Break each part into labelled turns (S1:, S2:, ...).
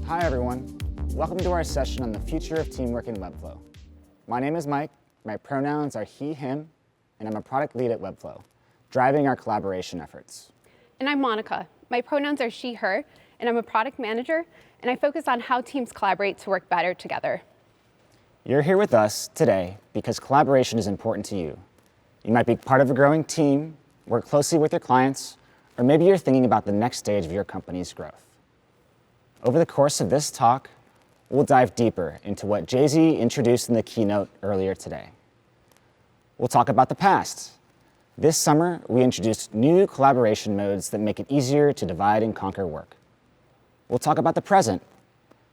S1: Hi everyone, welcome to our session on the future of teamwork in Webflow. My name is Mike, my pronouns are he, him, and I'm a product lead at Webflow, driving our collaboration efforts.
S2: And I'm Monica. My pronouns are she, her, and I'm a product manager, and I focus on how teams collaborate to work better together.
S1: You're here with us today because collaboration is important to you. You might be part of a growing team, work closely with your clients, or maybe you're thinking about the next stage of your company's growth. Over the course of this talk, we'll dive deeper into what Jay-Z introduced in the keynote earlier today. We'll talk about the past. This summer, we introduced new collaboration modes that make it easier to divide and conquer work. We'll talk about the present.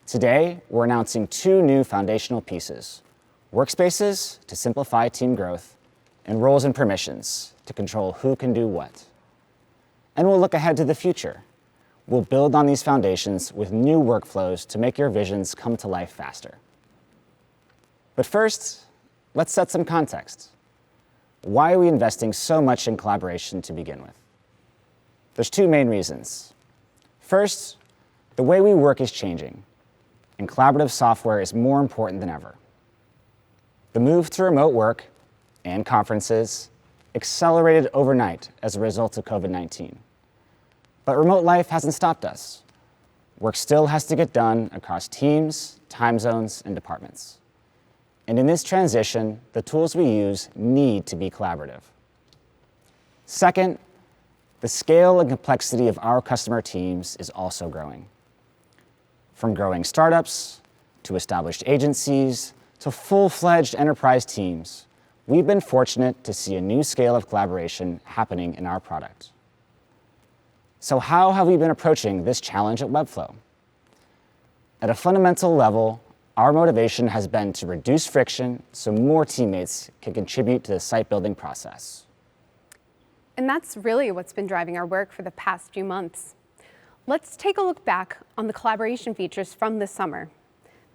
S1: Today, we're announcing two new foundational pieces: workspaces to simplify team growth, and roles and permissions to control who can do what. And we'll look ahead to the future. We'll build on these foundations with new workflows to make your visions come to life faster. But first, let's set some context. Why are we investing so much in collaboration to begin with? There's two main reasons. First, the way we work is changing, and collaborative software is more important than ever. The move to remote work and conferences accelerated overnight as a result of COVID-19. But remote life hasn't stopped us. Work still has to get done across teams, time zones, and departments. And in this transition, the tools we use need to be collaborative. Second, the scale and complexity of our customer teams is also growing. From growing startups, to established agencies, to full-fledged enterprise teams, we've been fortunate to see a new scale of collaboration happening in our product. So how have we been approaching this challenge at Webflow? At a fundamental level, our motivation has been to reduce friction so more teammates can contribute to the site building process.
S2: And that's really what's been driving our work for the past few months. Let's take a look back on the collaboration features from this summer.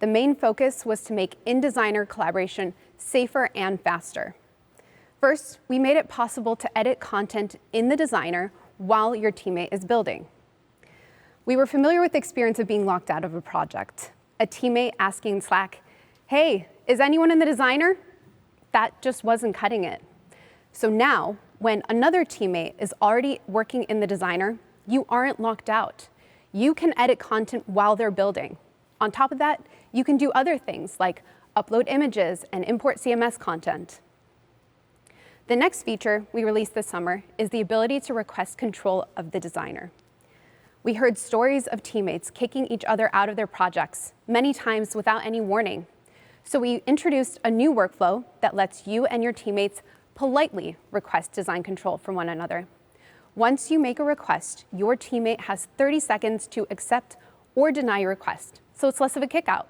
S2: The main focus was to make in-designer collaboration safer and faster. First, we made it possible to edit content in the designer while your teammate is building. We were familiar with the experience of being locked out of a project. A teammate asking Slack, "Hey, is anyone in the designer?" That just wasn't cutting it. So now, when another teammate is already working in the designer, you aren't locked out. You can edit content while they're building. On top of that, you can do other things like upload images and import CMS content. The next feature we released this summer is the ability to request control of the designer. We heard stories of teammates kicking each other out of their projects, many times without any warning. So we introduced a new workflow that lets you and your teammates politely request design control from one another. Once you make a request, your teammate has 30 seconds to accept or deny your request, so it's less of a kickout.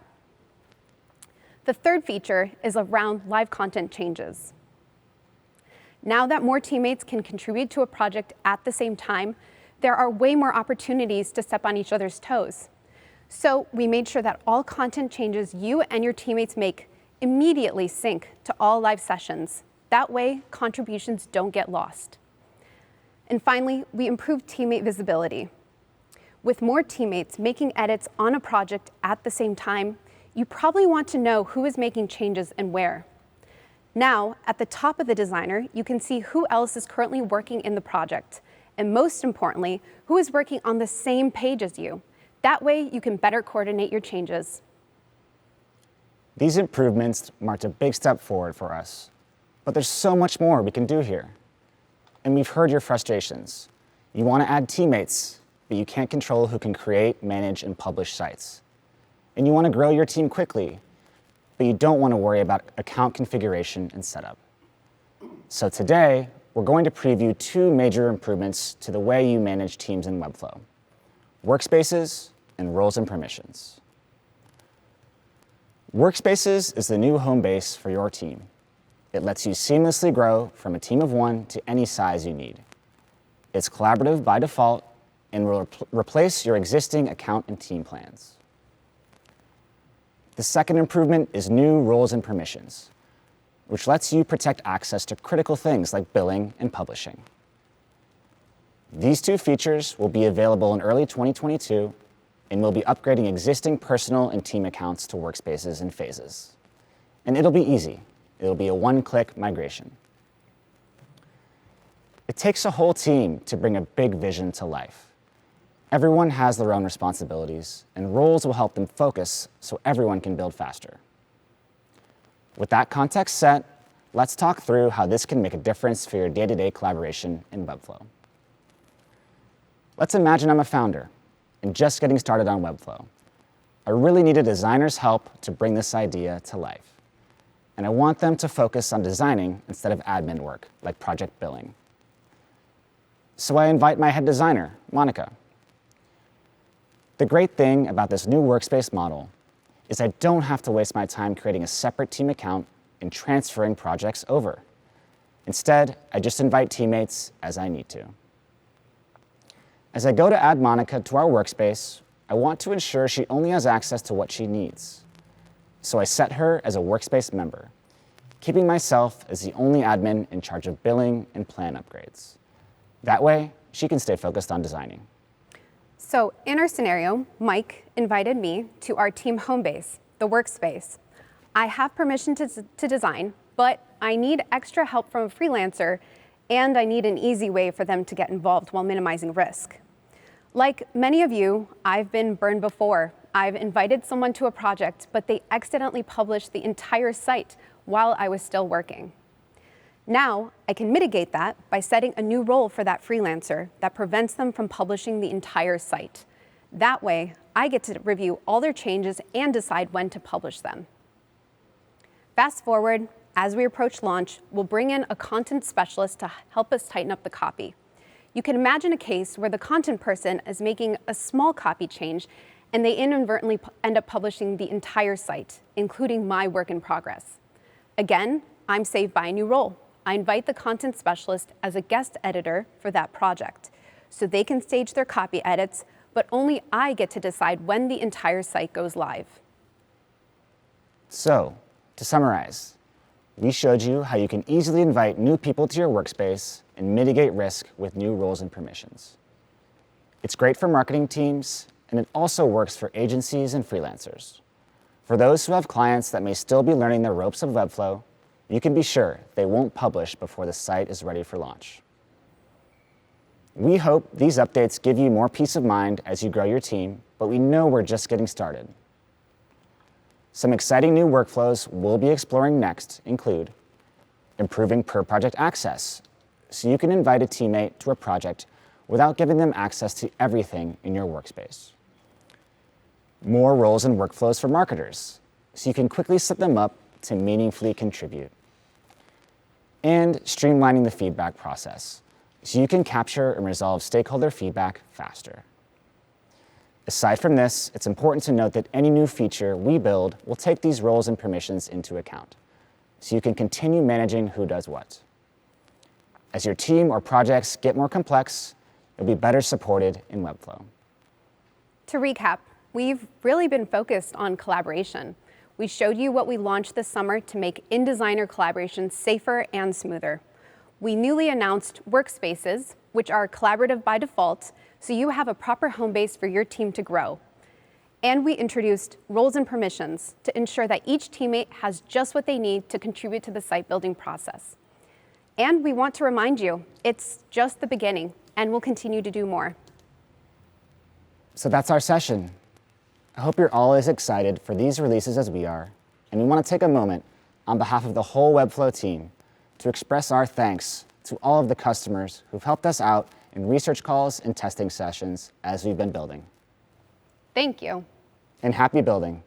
S2: The third feature is around live content changes. Now that more teammates can contribute to a project at the same time, there are way more opportunities to step on each other's toes. So we made sure that all content changes you and your teammates make immediately sync to all live sessions. That way, contributions don't get lost. And finally, we improved teammate visibility. With more teammates making edits on a project at the same time, you probably want to know who is making changes and where. Now, at the top of the designer, you can see who else is currently working in the project, and most importantly, who is working on the same page as you. That way, you can better coordinate your changes.
S1: These improvements marked a big step forward for us, but there's so much more we can do here. And we've heard your frustrations. You want to add teammates, but you can't control who can create, manage, and publish sites. And you want to grow your team quickly, but you don't want to worry about account configuration and setup. So today, we're going to preview two major improvements to the way you manage teams in Webflow: workspaces and roles and permissions. Workspaces is the new home base for your team. It lets you seamlessly grow from a team of one to any size you need. It's collaborative by default and will replace your existing account and team plans. The second improvement is new roles and permissions, which lets you protect access to critical things like billing and publishing. These two features will be available in early 2022 and we'll be upgrading existing personal and team accounts to workspaces in phases. And it'll be easy. It'll be a one-click migration. It takes a whole team to bring a big vision to life. Everyone has their own responsibilities, and roles will help them focus so everyone can build faster. With that context set, let's talk through how this can make a difference for your day-to-day collaboration in Webflow. Let's imagine I'm a founder and just getting started on Webflow. I really need a designer's help to bring this idea to life. And I want them to focus on designing instead of admin work, like project billing. So I invite my head designer, Monica. The great thing about this new workspace model is I don't have to waste my time creating a separate team account and transferring projects over. Instead, I just invite teammates as I need to. As I go to add Monica to our workspace, I want to ensure she only has access to what she needs. So I set her as a workspace member, keeping myself as the only admin in charge of billing and plan upgrades. That way, she can stay focused on designing.
S2: So in our scenario, Mike invited me to our team home base, the workspace. I have permission to design, but I need extra help from a freelancer, and I need an easy way for them to get involved while minimizing risk. Like many of you, I've been burned before. I've invited someone to a project, but they accidentally published the entire site while I was still working. Now, I can mitigate that by setting a new role for that freelancer that prevents them from publishing the entire site. That way, I get to review all their changes and decide when to publish them. Fast forward, as we approach launch, we'll bring in a content specialist to help us tighten up the copy. You can imagine a case where the content person is making a small copy change and they inadvertently end up publishing the entire site, including my work in progress. Again, I'm saved by a new role. I invite the content specialist as a guest editor for that project, so they can stage their copy edits, but only I get to decide when the entire site goes live.
S1: So, to summarize, we showed you how you can easily invite new people to your workspace and mitigate risk with new roles and permissions. It's great for marketing teams, and it also works for agencies and freelancers. For those who have clients that may still be learning the ropes of Webflow, you can be sure they won't publish before the site is ready for launch. We hope these updates give you more peace of mind as you grow your team, but we know we're just getting started. Some exciting new workflows we'll be exploring next include improving per-project access, so you can invite a teammate to a project without giving them access to everything in your workspace. More roles and workflows for marketers, so you can quickly set them up to meaningfully contribute. And streamlining the feedback process, so you can capture and resolve stakeholder feedback faster. Aside from this, it's important to note that any new feature we build will take these roles and permissions into account, so you can continue managing who does what. As your team or projects get more complex, you'll be better supported in Webflow.
S2: To recap, we've really been focused on collaboration. We showed you what we launched this summer to make in-designer collaboration safer and smoother. We newly announced workspaces, which are collaborative by default, so you have a proper home base for your team to grow. And we introduced roles and permissions to ensure that each teammate has just what they need to contribute to the site building process. And we want to remind you, it's just the beginning, and we'll continue to do more.
S1: So that's our session. I hope you're all as excited for these releases as we are, and we want to take a moment on behalf of the whole Webflow team to express our thanks to all of the customers who've helped us out in research calls and testing sessions as we've been building.
S2: Thank you.
S1: And happy building.